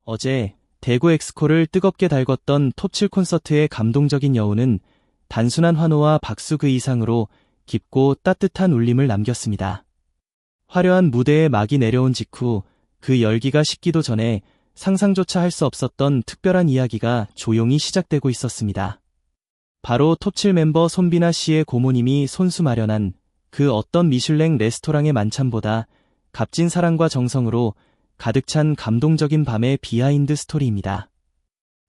어제 대구 엑스코를 뜨겁게 달궜던 톱7 콘서트의 감동적인 여운은 단순한 환호와 박수 그 이상으로 깊고 따뜻한 울림을 남겼습니다. 화려한 무대에 막이 내려온 직후 그 열기가 식기도 전에 상상조차 할 수 없었던 특별한 이야기가 조용히 시작되고 있었습니다. 바로 톱7 멤버 손비나 씨의 고모님이 손수 마련한 그 어떤 미슐랭 레스토랑의 만찬보다 값진 사랑과 정성으로 가득 찬 감동적인 밤의 비하인드 스토리입니다.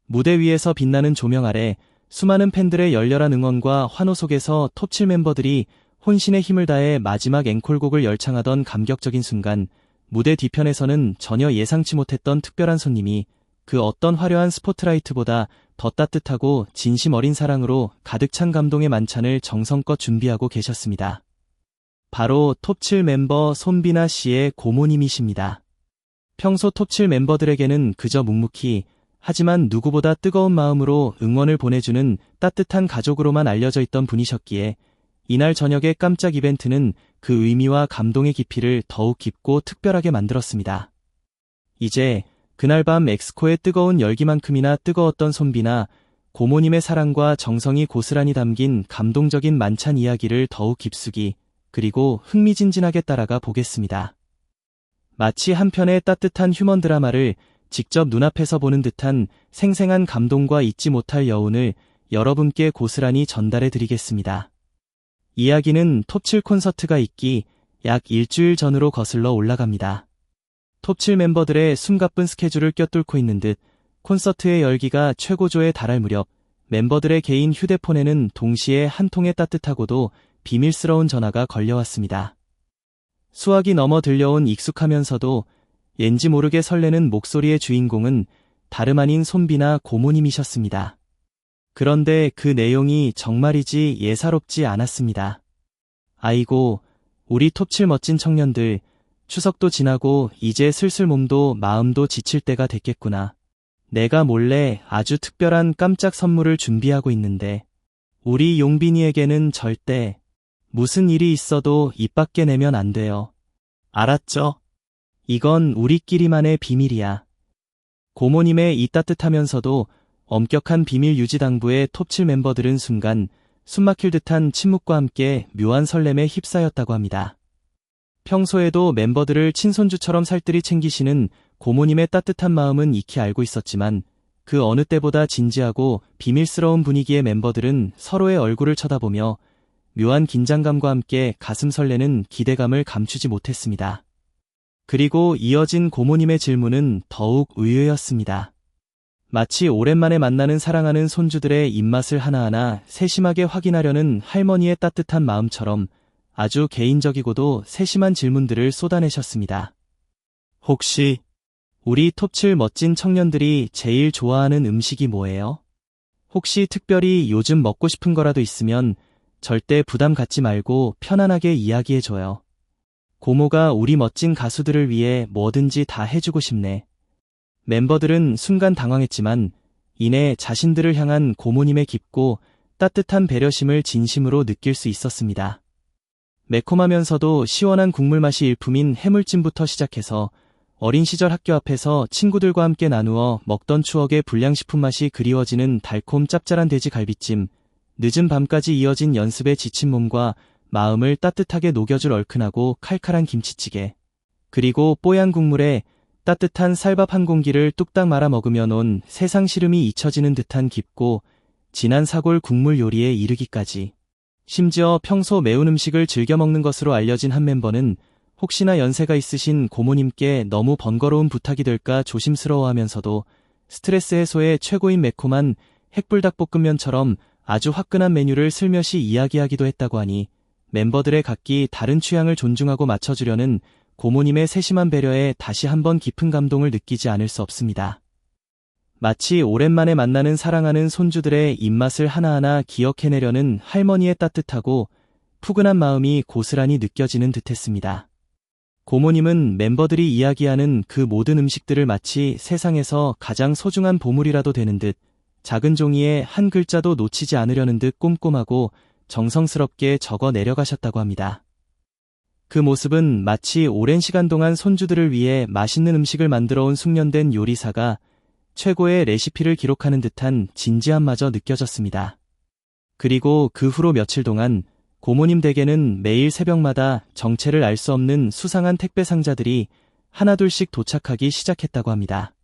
무대 위에서 빛나는 조명 아래 수많은 팬들의 열렬한 응원과 환호 속에서 톱7 멤버들이 혼신의 힘을 다해 마지막 앵콜곡을 열창하던 감격적인 순간, 무대 뒤편에서는 전혀 예상치 못했던 특별한 손님이 그 어떤 화려한 스포트라이트보다 더 따뜻하고 진심 어린 사랑으로 가득 찬 감동의 만찬을 정성껏 준비하고 계셨습니다. 바로 톱7 멤버 손비나 씨의 고모님이십니다. 평소 톱7 멤버들에게는 그저 묵묵히 하지만 누구보다 뜨거운 마음으로 응원을 보내주는 따뜻한 가족으로만 알려져 있던 분이셨기에 이날 저녁의 깜짝 이벤트는 그 의미와 감동의 깊이를 더욱 깊고 특별하게 만들었습니다. 이제 그날 밤 엑스코의 뜨거운 열기만큼이나 뜨거웠던 손비나 고모님의 사랑과 정성이 고스란히 담긴 감동적인 만찬 이야기를 더욱 깊숙이 그리고 흥미진진하게 따라가 보겠습니다. 마치 한 편의 따뜻한 휴먼 드라마를 직접 눈앞에서 보는 듯한 생생한 감동과 잊지 못할 여운을 여러분께 고스란히 전달해 드리겠습니다. 이야기는 톱7 콘서트가 있기 약 일주일 전으로 거슬러 올라갑니다. 톱7 멤버들의 숨가쁜 스케줄을 껴뚫고 있는 듯 콘서트의 열기가 최고조에 달할 무렵 멤버들의 개인 휴대폰에는 동시에 한 통의 따뜻하고도 비밀스러운 전화가 걸려왔습니다. 수화기 넘어 들려온 익숙하면서도 왠지 모르게 설레는 목소리의 주인공은 다름 아닌 손비나 고모님이셨습니다. 그런데 그 내용이 정말이지 예사롭지 않았습니다. 아이고, 우리 톱7 멋진 청년들, 추석도 지나고 이제 슬슬 몸도 마음도 지칠 때가 됐겠구나. 내가 몰래 아주 특별한 깜짝 선물을 준비하고 있는데 우리 용빈이에게는 절대 무슨 일이 있어도 입 밖에 내면 안 돼요. 알았죠? 이건 우리끼리만의 비밀이야. 고모님의 이 따뜻하면서도 엄격한 비밀 유지 당부에 톱7 멤버들은 순간 숨막힐 듯한 침묵과 함께 묘한 설렘에 휩싸였다고 합니다. 평소에도 멤버들을 친손주처럼 살뜰히 챙기시는 고모님의 따뜻한 마음은 익히 알고 있었지만 그 어느 때보다 진지하고 비밀스러운 분위기의 멤버들은 서로의 얼굴을 쳐다보며 묘한 긴장감과 함께 가슴 설레는 기대감을 감추지 못했습니다. 그리고 이어진 고모님의 질문은 더욱 의외였습니다. 마치 오랜만에 만나는 사랑하는 손주들의 입맛을 하나하나 세심하게 확인하려는 할머니의 따뜻한 마음처럼 아주 개인적이고도 세심한 질문들을 쏟아내셨습니다. 혹시 우리 톱7 멋진 청년들이 제일 좋아하는 음식이 뭐예요? 혹시 특별히 요즘 먹고 싶은 거라도 있으면 절대 부담 갖지 말고 편안하게 이야기해줘요. 고모가 우리 멋진 가수들을 위해 뭐든지 다 해주고 싶네. 멤버들은 순간 당황했지만 이내 자신들을 향한 고모님의 깊고 따뜻한 배려심을 진심으로 느낄 수 있었습니다. 매콤하면서도 시원한 국물 맛이 일품인 해물찜부터 시작해서 어린 시절 학교 앞에서 친구들과 함께 나누어 먹던 추억의 불량식품 맛이 그리워지는 달콤 짭짤한 돼지 갈비찜, 늦은 밤까지 이어진 연습에 지친 몸과 마음을 따뜻하게 녹여줄 얼큰하고 칼칼한 김치찌개, 그리고 뽀얀 국물에 따뜻한 쌀밥 한 공기를 뚝딱 말아 먹으며 논 세상 시름이 잊혀지는 듯한 깊고 진한 사골 국물 요리에 이르기까지. 심지어 평소 매운 음식을 즐겨 먹는 것으로 알려진 한 멤버는 혹시나 연세가 있으신 고모님께 너무 번거로운 부탁이 될까 조심스러워하면서도 스트레스 해소에 최고인 매콤한 핵불닭볶음면처럼 아주 화끈한 메뉴를 슬며시 이야기하기도 했다고 하니 멤버들의 각기 다른 취향을 존중하고 맞춰주려는 고모님의 세심한 배려에 다시 한번 깊은 감동을 느끼지 않을 수 없습니다. 마치 오랜만에 만나는 사랑하는 손주들의 입맛을 하나하나 기억해내려는 할머니의 따뜻하고 푸근한 마음이 고스란히 느껴지는 듯했습니다. 고모님은 멤버들이 이야기하는 그 모든 음식들을 마치 세상에서 가장 소중한 보물이라도 되는 듯 작은 종이에 한 글자도 놓치지 않으려는 듯 꼼꼼하고 정성스럽게 적어 내려가셨다고 합니다. 그 모습은 마치 오랜 시간 동안 손주들을 위해 맛있는 음식을 만들어 온 숙련된 요리사가 최고의 레시피를 기록하는 듯한 진지함마저 느껴졌습니다. 그리고 그 후로 며칠 동안 고모님 댁에는 매일 새벽마다 정체를 알 수 없는 수상한 택배 상자들이 하나둘씩 도착하기 시작했다고 합니다.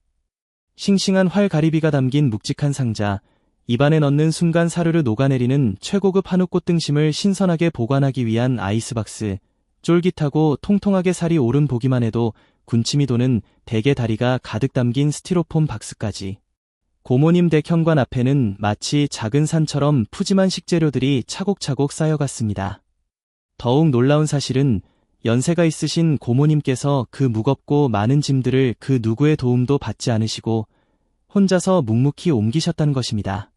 싱싱한 활가리비가 담긴 묵직한 상자, 입안에 넣는 순간 사르르 녹아내리는 최고급 한우 꽃등심을 신선하게 보관하기 위한 아이스박스, 쫄깃하고 통통하게 살이 오른 보기만 해도 군침이 도는 대게 다리가 가득 담긴 스티로폼 박스까지. 고모님 댁 현관 앞에는 마치 작은 산처럼 푸짐한 식재료들이 차곡차곡 쌓여갔습니다. 더욱 놀라운 사실은 연세가 있으신 고모님께서 그 무겁고 많은 짐들을 그 누구의 도움도 받지 않으시고 혼자서 묵묵히 옮기셨다는 것입니다.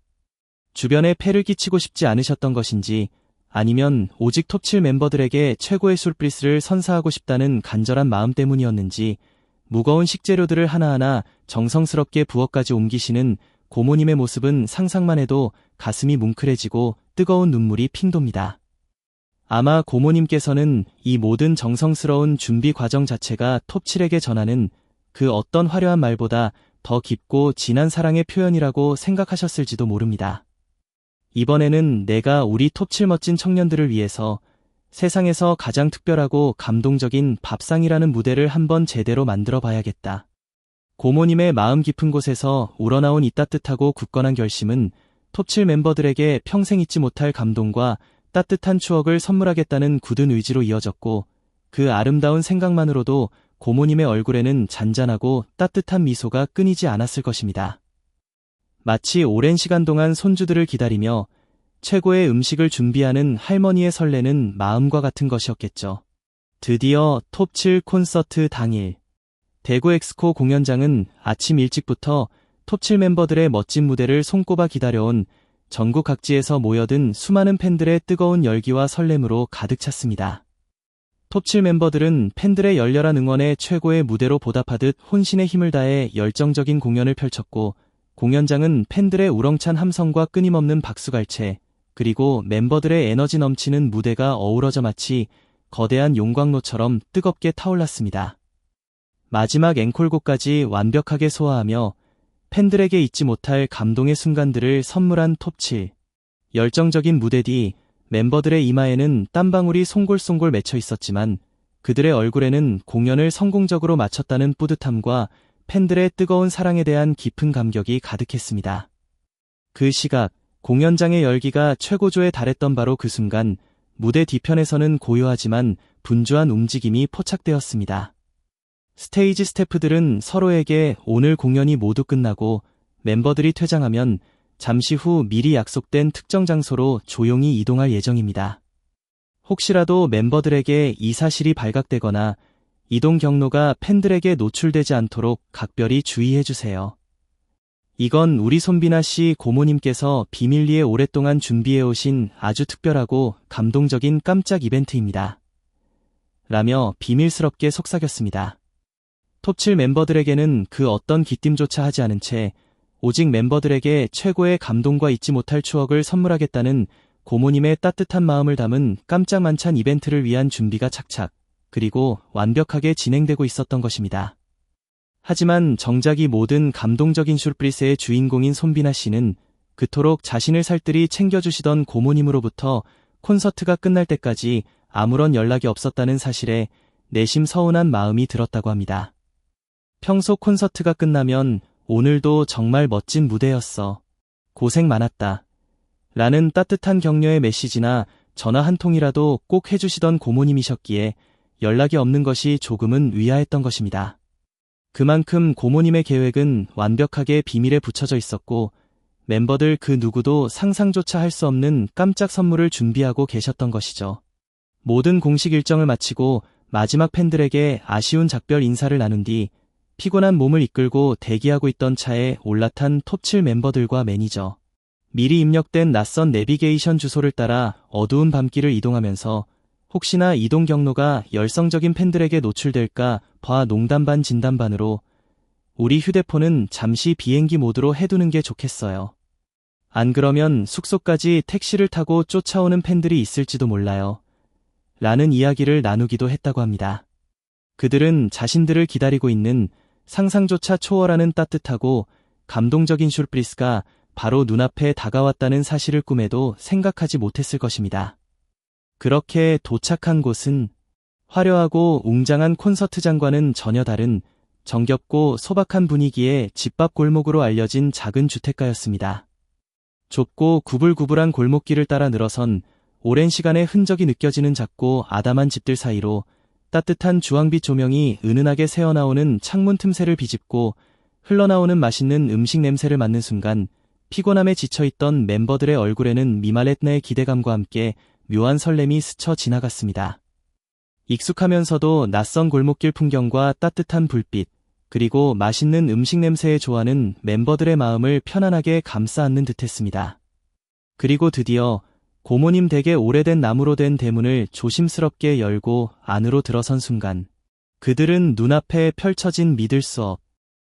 주변에 폐를 끼치고 싶지 않으셨던 것인지 아니면 오직 톱7 멤버들에게 최고의 술프리스를 선사하고 싶다는 간절한 마음 때문이었는지 무거운 식재료들을 하나하나 정성스럽게 부엌까지 옮기시는 고모님의 모습은 상상만 해도 가슴이 뭉클해지고 뜨거운 눈물이 핑 돕니다. 아마 고모님께서는 이 모든 정성스러운 준비 과정 자체가 톱7에게 전하는 그 어떤 화려한 말보다 더 깊고 진한 사랑의 표현이라고 생각하셨을지도 모릅니다. 이번에는 내가 우리 톱7 멋진 청년들을 위해서 세상에서 가장 특별하고 감동적인 밥상이라는 무대를 한번 제대로 만들어 봐야겠다. 고모님의 마음 깊은 곳에서 우러나온 이 따뜻하고 굳건한 결심은 톱7 멤버들에게 평생 잊지 못할 감동과 따뜻한 추억을 선물하겠다는 굳은 의지로 이어졌고 그 아름다운 생각만으로도 고모님의 얼굴에는 잔잔하고 따뜻한 미소가 끊이지 않았을 것입니다. 마치 오랜 시간 동안 손주들을 기다리며 최고의 음식을 준비하는 할머니의 설레는 마음과 같은 것이었겠죠. 드디어 톱7 콘서트 당일. 대구 엑스코 공연장은 아침 일찍부터 톱7 멤버들의 멋진 무대를 손꼽아 기다려온 전국 각지에서 모여든 수많은 팬들의 뜨거운 열기와 설렘으로 가득 찼습니다. 톱7 멤버들은 팬들의 열렬한 응원에 최고의 무대로 보답하듯 혼신의 힘을 다해 열정적인 공연을 펼쳤고 공연장은 팬들의 우렁찬 함성과 끊임없는 박수갈채, 그리고 멤버들의 에너지 넘치는 무대가 어우러져 마치 거대한 용광로처럼 뜨겁게 타올랐습니다. 마지막 앵콜곡까지 완벽하게 소화하며 팬들에게 잊지 못할 감동의 순간들을 선물한 톱7. 열정적인 무대 뒤 멤버들의 이마에는 땀방울이 송골송골 맺혀 있었지만 그들의 얼굴에는 공연을 성공적으로 마쳤다는 뿌듯함과 팬들의 뜨거운 사랑에 대한 깊은 감격이 가득했습니다. 그 시각, 공연장의 열기가 최고조에 달했던 바로 그 순간, 무대 뒤편에서는 고요하지만 분주한 움직임이 포착되었습니다. 스테이지 스태프들은 서로에게 오늘 공연이 모두 끝나고 멤버들이 퇴장하면 잠시 후 미리 약속된 특정 장소로 조용히 이동할 예정입니다. 혹시라도 멤버들에게 이 사실이 발각되거나 이동 경로가 팬들에게 노출되지 않도록 각별히 주의해주세요. 이건 우리 손비나 씨 고모님께서 비밀리에 오랫동안 준비해오신 아주 특별하고 감동적인 깜짝 이벤트입니다. 라며 비밀스럽게 속삭였습니다. 톱7 멤버들에게는 그 어떤 기띔조차 하지 않은 채 오직 멤버들에게 최고의 감동과 잊지 못할 추억을 선물하겠다는 고모님의 따뜻한 마음을 담은 깜짝 만찬 이벤트를 위한 준비가 착착, 그리고 완벽하게 진행되고 있었던 것입니다. 하지만 정작 이 모든 감동적인 슈프리스의 주인공인 손비나 씨는 그토록 자신을 살뜰히 챙겨주시던 고모님으로부터 콘서트가 끝날 때까지 아무런 연락이 없었다는 사실에 내심 서운한 마음이 들었다고 합니다. 평소 콘서트가 끝나면 오늘도 정말 멋진 무대였어. 고생 많았다. 라는 따뜻한 격려의 메시지나 전화 한 통이라도 꼭 해주시던 고모님이셨기에 연락이 없는 것이 조금은 의아했던 것입니다. 그만큼 고모님의 계획은 완벽하게 비밀에 붙여져 있었고 멤버들 그 누구도 상상조차 할 수 없는 깜짝 선물을 준비하고 계셨던 것이죠. 모든 공식 일정을 마치고 마지막 팬들에게 아쉬운 작별 인사를 나눈 뒤 피곤한 몸을 이끌고 대기하고 있던 차에 올라탄 톱7 멤버들과 매니저. 미리 입력된 낯선 내비게이션 주소를 따라 어두운 밤길을 이동하면서 혹시나 이동 경로가 열성적인 팬들에게 노출될까 봐 농담 반 진담 반으로 우리 휴대폰은 잠시 비행기 모드로 해두는 게 좋겠어요. 안 그러면 숙소까지 택시를 타고 쫓아오는 팬들이 있을지도 몰라요. 라는 이야기를 나누기도 했다고 합니다. 그들은 자신들을 기다리고 있는 상상조차 초월하는 따뜻하고 감동적인 슈프리스가 바로 눈앞에 다가왔다는 사실을 꿈에도 생각하지 못했을 것입니다. 그렇게 도착한 곳은 화려하고 웅장한 콘서트장과는 전혀 다른 정겹고 소박한 분위기의 집밥 골목으로 알려진 작은 주택가였습니다. 좁고 구불구불한 골목길을 따라 늘어선 오랜 시간의 흔적이 느껴지는 작고 아담한 집들 사이로 따뜻한 주황빛 조명이 은은하게 새어나오는 창문 틈새를 비집고 흘러나오는 맛있는 음식 냄새를 맡는 순간 피곤함에 지쳐있던 멤버들의 얼굴에는 미말렛나의 기대감과 함께 묘한 설렘이 스쳐 지나갔습니다. 익숙하면서도 낯선 골목길 풍경과 따뜻한 불빛, 그리고 맛있는 음식 냄새의 조화는 멤버들의 마음을 편안하게 감싸 안는 듯했습니다. 그리고 드디어 고모님 댁의 오래된 나무로 된 대문을 조심스럽게 열고 안으로 들어선 순간 그들은 눈앞에 펼쳐진 믿을 수